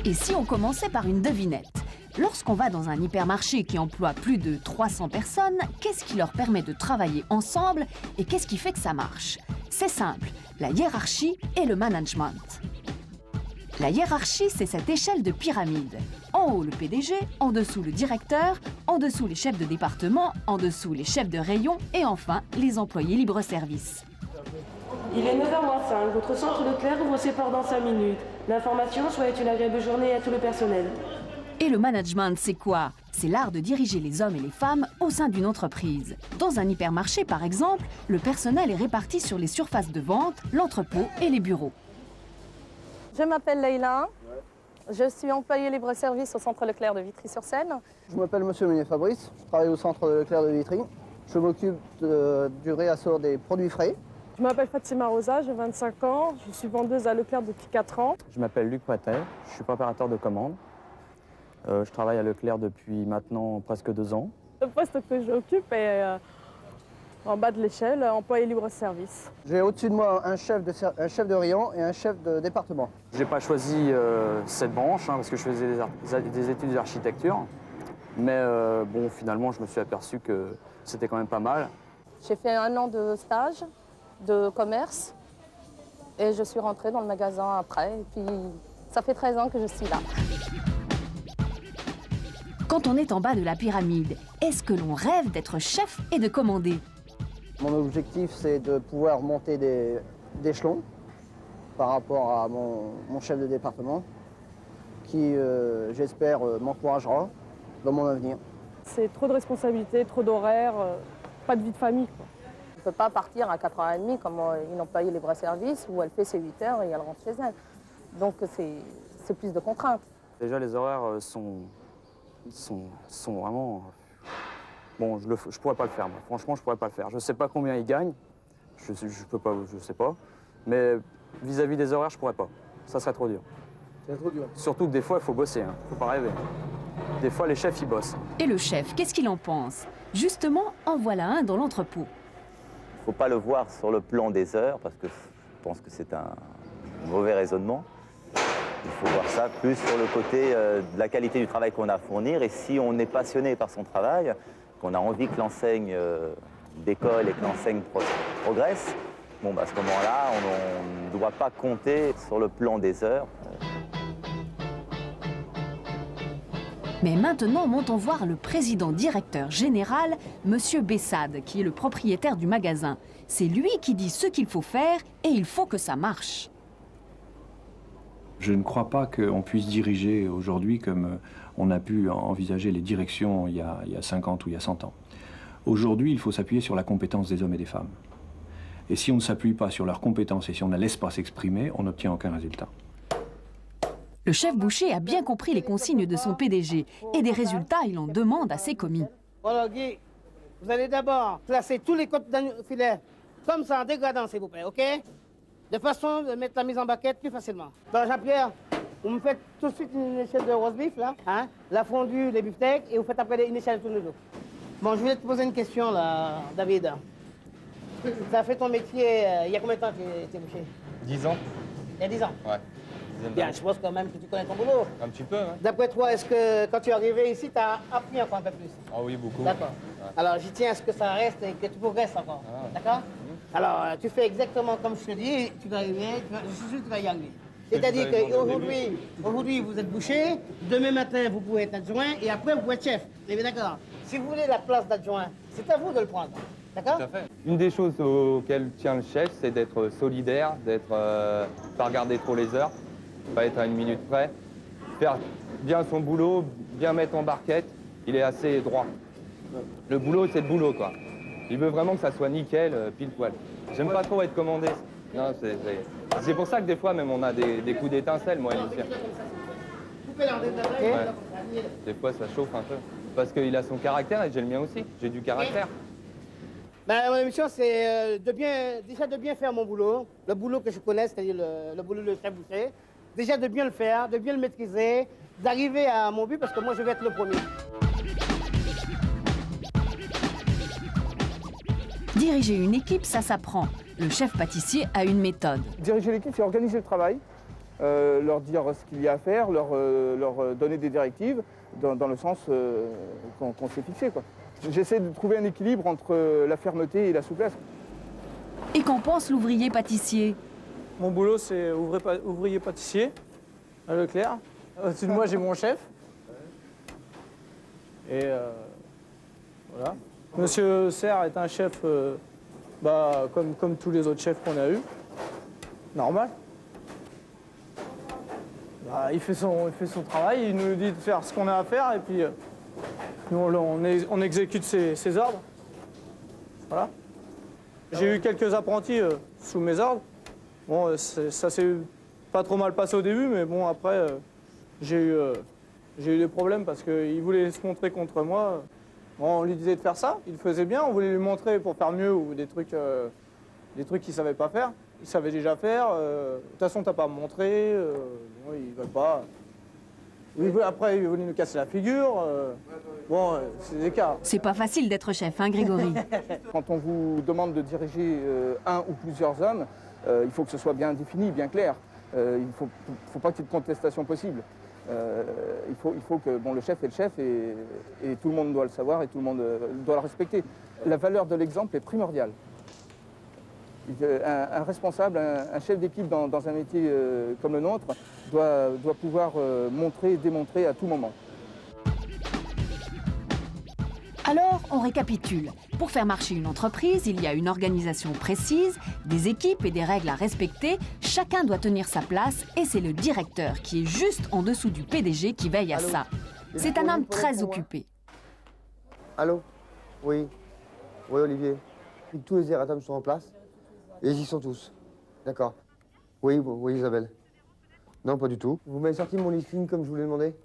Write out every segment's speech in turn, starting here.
Et si on commençait par une devinette? Lorsqu'on va dans un hypermarché qui emploie plus de 300 personnes, qu'est-ce qui leur permet de travailler ensemble et qu'est-ce qui fait que ça marche? C'est simple, la hiérarchie et le management. La hiérarchie, c'est cette échelle de pyramide. En haut, le PDG, en dessous, le directeur, en dessous, les chefs de département, en dessous, les chefs de rayon et enfin, les employés libre-service. Il est 9h-5. Votre centre Leclerc ouvre ses portes dans 5 minutes. L'information souhaite une agréable journée à tout le personnel. Et le management, c'est quoi? C'est l'art de diriger les hommes et les femmes au sein d'une entreprise. Dans un hypermarché, par exemple, le personnel est réparti sur les surfaces de vente, l'entrepôt et les bureaux. Je m'appelle Leïla. Je suis employée libre-service au centre Leclerc de Vitry-sur-Seine. Je m'appelle Monsieur Meunier Fabrice, je travaille au centre Leclerc de Vitry. Je m'occupe du réassort des produits frais. Je m'appelle Fatima Rosa, j'ai 25 ans. Je suis vendeuse à Leclerc depuis 4 ans. Je m'appelle Luc Poitet, je suis préparateur de commandes. Je travaille à Leclerc depuis maintenant presque 2 ans. Le poste que j'occupe est en bas de l'échelle, employé libre-service. J'ai au-dessus de moi un chef de rayon et un chef de département. Je n'ai pas choisi cette branche parce que je faisais des études d'architecture. Mais bon, finalement, je me suis aperçu que c'était quand même pas mal. J'ai fait 1 an de stage de commerce et je suis rentrée dans le magasin après. Et puis, ça fait 13 ans que je suis là. Quand on est en bas de la pyramide, est-ce que l'on rêve d'être chef et de commander? Mon objectif, c'est de pouvoir monter d'échelons par rapport à mon chef de département qui, j'espère, m'encouragera dans mon avenir. C'est trop de responsabilités, trop d'horaires, pas de vie de famille, quoi. On ne peut pas partir à 4h30 comme une employée libre-service où elle fait ses 8 heures et elle rentre chez elle. Donc c'est plus de contraintes. Déjà, les horaires sont vraiment... Bon, je ne pourrais pas le faire, moi. Franchement, je ne pourrais pas le faire. Je ne sais pas combien ils gagnent, je sais pas. Mais vis-à-vis des horaires, je ne pourrais pas. Ça serait trop dur. C'est trop dur. Surtout que des fois, il faut bosser, hein. Faut pas rêver. Des fois, les chefs, ils bossent. Et le chef, qu'est-ce qu'il en pense? Justement, en voilà un dans l'entrepôt. Il ne faut pas le voir sur le plan des heures, parce que je pense que c'est un mauvais raisonnement. Il faut voir ça plus sur le côté de la qualité du travail qu'on a à fournir. Et si on est passionné par son travail, qu'on a envie que l'enseigne décolle et que l'enseigne progresse, bon, bah, à ce moment-là, on ne doit pas compter sur le plan des heures. Mais maintenant, montons voir le président directeur général, Monsieur Bessade, qui est le propriétaire du magasin. C'est lui qui dit ce qu'il faut faire et il faut que ça marche. Je ne crois pas qu'on puisse diriger aujourd'hui comme on a pu envisager les directions il y a 50 ou il y a 100 ans. Aujourd'hui, il faut s'appuyer sur la compétence des hommes et des femmes. Et si on ne s'appuie pas sur leurs compétences et si on ne laisse pas s'exprimer, on n'obtient aucun résultat. Le chef boucher a bien compris les consignes de son PDG et des résultats, il en demande à ses commis. Voilà, Guy, vous allez d'abord placer tous les côtes d'un filet comme ça en dégradant, s'il vous plaît, ok? De façon de mettre la mise en baquette plus facilement. Donc, Jean-Pierre, vous me faites tout de suite une échelle de roast beef, là, hein? La fondue, les beefsteaks, et vous faites après une échelle de tournesol. Bon, je voulais te poser une question, là, David. Tu as fait ton métier, il y a combien de temps que tu es boucher? 10 ans. Il y a 10 ans? Ouais. Bien, je pense quand même que tu connais ton boulot. Un petit peu, hein. D'après toi, est-ce que quand tu es arrivé ici, tu as appris encore un peu plus? Ah oui, beaucoup. D'accord. Ouais. Alors, j'y tiens à ce que ça reste et que tu progresses encore. Ah. D'accord? Alors, tu fais exactement comme je te dis, tu vas arriver, je suis sûr que tu vas y arriver. C'est-à-dire qu'aujourd'hui, vous êtes boucher, demain matin, vous pouvez être adjoint et après, vous pouvez être chef. Vous êtes d'accord? Si vous voulez la place d'adjoint, c'est à vous de le prendre. D'accord? Tout à fait. Une des choses auxquelles tient le chef, c'est d'être solidaire, d'être pas regarder trop les heures, pas être à une minute près, faire bien son boulot, bien mettre en barquette. Il est assez droit. Le boulot, c'est le boulot, quoi. Il veut vraiment que ça soit nickel, pile poil. J'aime pas trop être commandé. Non, c'est pour ça que des fois, même, on a des coups d'étincelle, moi et Lucien. Ouais. Des fois, ça chauffe un peu. Parce qu'il a son caractère et j'ai le mien aussi. J'ai du caractère. Ben, mon mission, c'est déjà de bien faire mon boulot. Le boulot que je connais, c'est-à-dire le boulot de chef boucher. Déjà de bien le faire, de bien le maîtriser, d'arriver à mon but, parce que moi, je vais être le premier. Diriger une équipe, ça s'apprend. Le chef pâtissier a une méthode. Diriger l'équipe, c'est organiser le travail, leur dire ce qu'il y a à faire, leur donner des directives dans le sens qu'on s'est fixé, quoi. J'essaie de trouver un équilibre entre la fermeté et la souplesse. Et qu'en pense l'ouvrier pâtissier? Mon boulot, c'est ouvrier pâtissier à Leclerc. Au-dessus de moi, j'ai mon chef. Et voilà. Monsieur Serre est un chef comme tous les autres chefs qu'on a eus. Normal. Il fait son travail, il nous dit de faire ce qu'on a à faire et puis nous, on exécute ses ordres. Voilà. J'ai eu quelques apprentis sous mes ordres. Bon, ça s'est pas trop mal passé au début, mais bon, après, j'ai eu des problèmes parce qu'il voulait se montrer contre moi. Bon, on lui disait de faire ça, il le faisait bien, on voulait lui montrer pour faire mieux ou des trucs qu'il savait pas faire. Il savait déjà faire, de toute façon, t'as pas à me montrer, bon, ils veulent pas. Après, il voulait nous casser la figure. Bon, c'est des cas. C'est pas facile d'être chef, hein, Grégory? Quand on vous demande de diriger un ou plusieurs hommes, il faut que ce soit bien défini, bien clair. Il ne faut pas qu'il y ait de contestation possible. Il faut que le chef est le chef et tout le monde doit le savoir et tout le monde doit le respecter. La valeur de l'exemple est primordiale. Un responsable, un chef d'équipe dans un métier comme le nôtre doit pouvoir montrer et démontrer à tout moment. Alors, on récapitule. Pour faire marcher une entreprise, il y a une organisation précise, des équipes et des règles à respecter. Chacun doit tenir sa place et c'est le directeur qui est juste en dessous du PDG qui veille à ça. C'est un homme très occupé. Allô? Oui. Oui, Olivier. Tous les erratums sont en place et ils y sont tous. D'accord. Oui, Isabelle. Non, pas du tout. Vous m'avez sorti mon listing comme je vous l'ai demandé?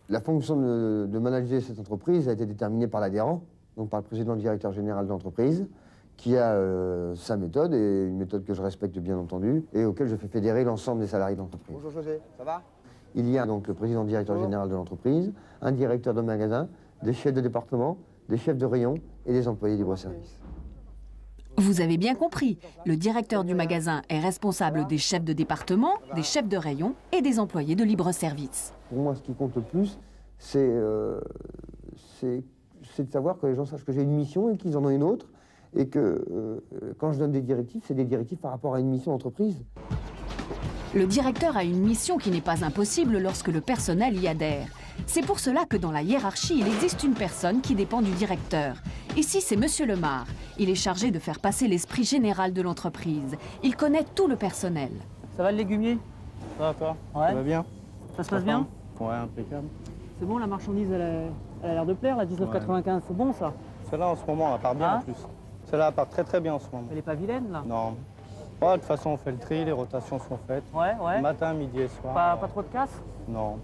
La fonction de manager cette entreprise a été déterminée par l'adhérent, donc par le président directeur général de l'entreprise, qui a sa méthode, et une méthode que je respecte bien entendu, et auquel je fais fédérer l'ensemble des salariés de l'entreprise. Bonjour José, ça va? Il y a donc le président directeur général de l'entreprise, un directeur de magasin, des chefs de département, des chefs de rayon et des employés libre-service. Vous avez bien compris, le directeur du magasin est responsable des chefs de département, des chefs de rayon et des employés de libre-service. Pour moi, ce qui compte le plus, c'est de savoir que les gens sachent que j'ai une mission et qu'ils en ont une autre, et que quand je donne des directives, c'est des directives par rapport à une mission d'entreprise. Le directeur a une mission qui n'est pas impossible lorsque le personnel y adhère. C'est pour cela que dans la hiérarchie, il existe une personne qui dépend du directeur. Ici, c'est Monsieur Lemar. Il est chargé de faire passer l'esprit général de l'entreprise. Il connaît tout le personnel. Ça va le légumier? Ça va toi? Ouais. Ça va bien? Ça se passe bien? Ouais, impeccable. C'est bon, la marchandise, elle a l'air de plaire, la 19,95, c'est bon ça? Celle-là, en ce moment, elle part bien en plus. Celle-là, elle part très très bien en ce moment. Elle est pas vilaine là? Non. Ouais, de toute façon, on fait le tri, les rotations sont faites. Ouais. Matin, midi et soir. Pas trop de casse? Non.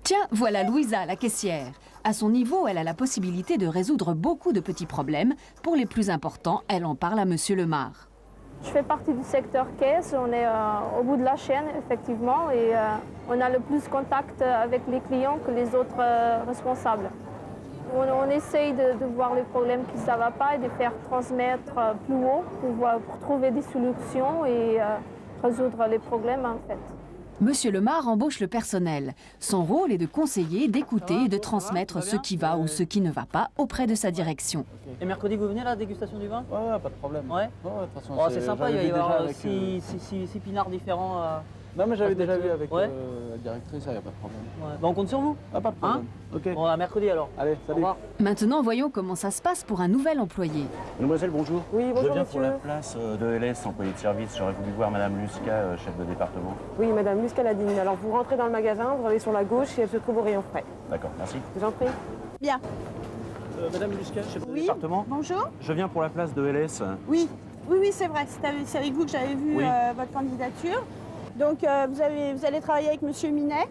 Tiens, voilà Louisa, la caissière. À son niveau, elle a la possibilité de résoudre beaucoup de petits problèmes. Pour les plus importants, elle en parle à Monsieur Lemar. Je fais partie du secteur caisse, on est au bout de la chaîne, effectivement, et on a le plus contact avec les clients que les autres responsables. On essaye de voir les problèmes qui ne va pas et de faire transmettre plus haut pour trouver des solutions et résoudre les problèmes, en fait. Monsieur Lemar embauche le personnel. Son rôle est de conseiller, d'écouter et de transmettre ce qui va ou ce qui ne va pas auprès de sa direction. Et mercredi, vous venez à la dégustation du vin? Ouais, pas de problème. Ouais. De toute façon, c'est sympa, il va y avoir avec, 6 pinards différents. Non, mais j'avais déjà vu avec Ouais. la directrice, il n'y a pas de problème. Ouais. Bah, on compte sur vous. Ah, pas de problème. Ok. Bon, à mercredi alors. Allez, Au salut. revoir. Maintenant, voyons comment ça se passe pour un nouvel employé. Mademoiselle, bonjour. Oui, bonjour Je viens monsieur. pour la place de LS, employé de service. J'aurais voulu voir Madame Lusca, chef de département. Oui, madame Muscaladine. Alors vous rentrez dans le magasin, vous allez sur la gauche et elle se trouve au rayon frais. D'accord, merci. Je vous en prie. Bien. Madame Lusca, chef de Oui, département. bonjour. Je viens pour la place de LS. Oui, c'est vrai. C'est avec vous que j'avais vu Oui. votre candidature. Donc vous allez travailler avec Monsieur Minet.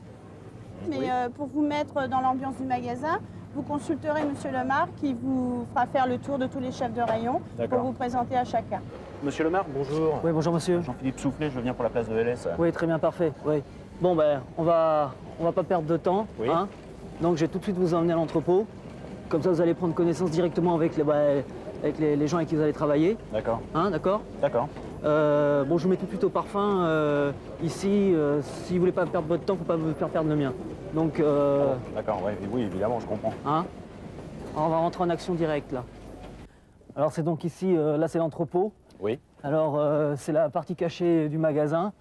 Mais Oui. pour vous mettre dans l'ambiance du magasin, vous consulterez Monsieur Lemar qui vous fera faire le tour de tous les chefs de rayon pour D'accord. vous présenter à chacun. Monsieur Lemar, bonjour. Oui, bonjour monsieur. Jean-Philippe Soufflet, je viens pour la place de LS. Oui, très bien, parfait. Oui. Bon, ben, on va pas perdre de temps. Oui. Hein. Donc, je vais tout de suite vous emmener à l'entrepôt. Comme ça, vous allez prendre connaissance directement avec les gens avec qui vous allez travailler. D'accord. Hein, d'accord? D'accord. Bon, je vous mets tout de suite au parfum. Ici, si vous voulez pas perdre votre temps, faut pas me faire perdre le mien. Donc, D'accord, ouais, oui, évidemment, je comprends. hein, on va rentrer en action directe là. Alors c'est donc ici, là c'est l'entrepôt. Oui. Alors c'est la partie cachée du magasin.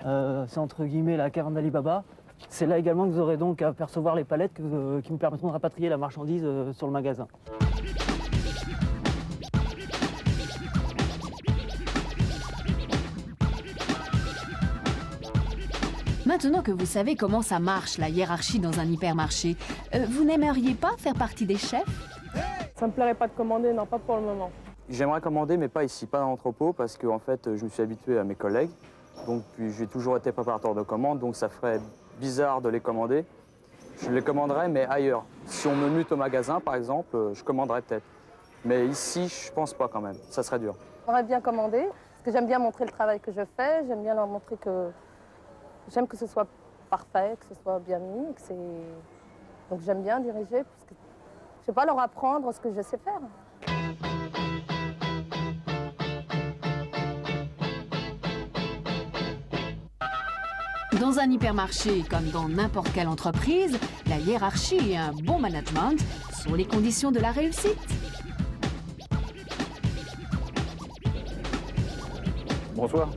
C'est entre guillemets la caverne d'Alibaba. C'est là également que vous aurez donc à percevoir les palettes qui vous permettront de rapatrier la marchandise sur le magasin. Maintenant que vous savez comment ça marche, la hiérarchie dans un hypermarché, vous n'aimeriez pas faire partie des chefs? Ça me plairait pas de commander, non, pas pour le moment. J'aimerais commander, mais pas ici, pas dans l'entrepôt, parce que en fait, je me suis habitué à mes collègues. Donc, puis j'ai toujours été préparateur de commandes, donc ça ferait bizarre de les commander. Je les commanderais, mais ailleurs. Si on me mute au magasin, par exemple, je commanderais peut-être. Mais ici, je pense pas quand même. Ça serait dur. J'aimerais bien commander, parce que j'aime bien montrer le travail que je fais. J'aime bien leur montrer que j'aime que ce soit parfait, que ce soit bien mis. Donc j'aime bien diriger, parce que je sais pas leur apprendre ce que je sais faire. Dans un hypermarché, comme dans n'importe quelle entreprise, la hiérarchie et un bon management sont les conditions de la réussite. Bonsoir.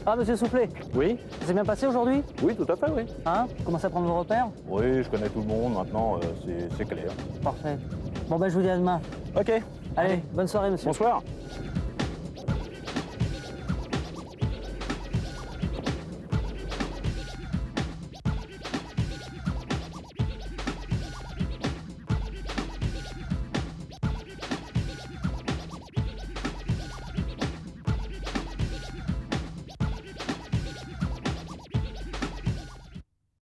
Ah, monsieur Soufflet. Oui. Ça s'est bien passé aujourd'hui? Oui, tout à fait, oui. Hein? Vous commencez à prendre vos repères? Oui, je connais tout le monde, maintenant, c'est clair. Parfait. Bon, ben je vous dis à demain. Ok. Allez, bonne soirée, monsieur. Bonsoir.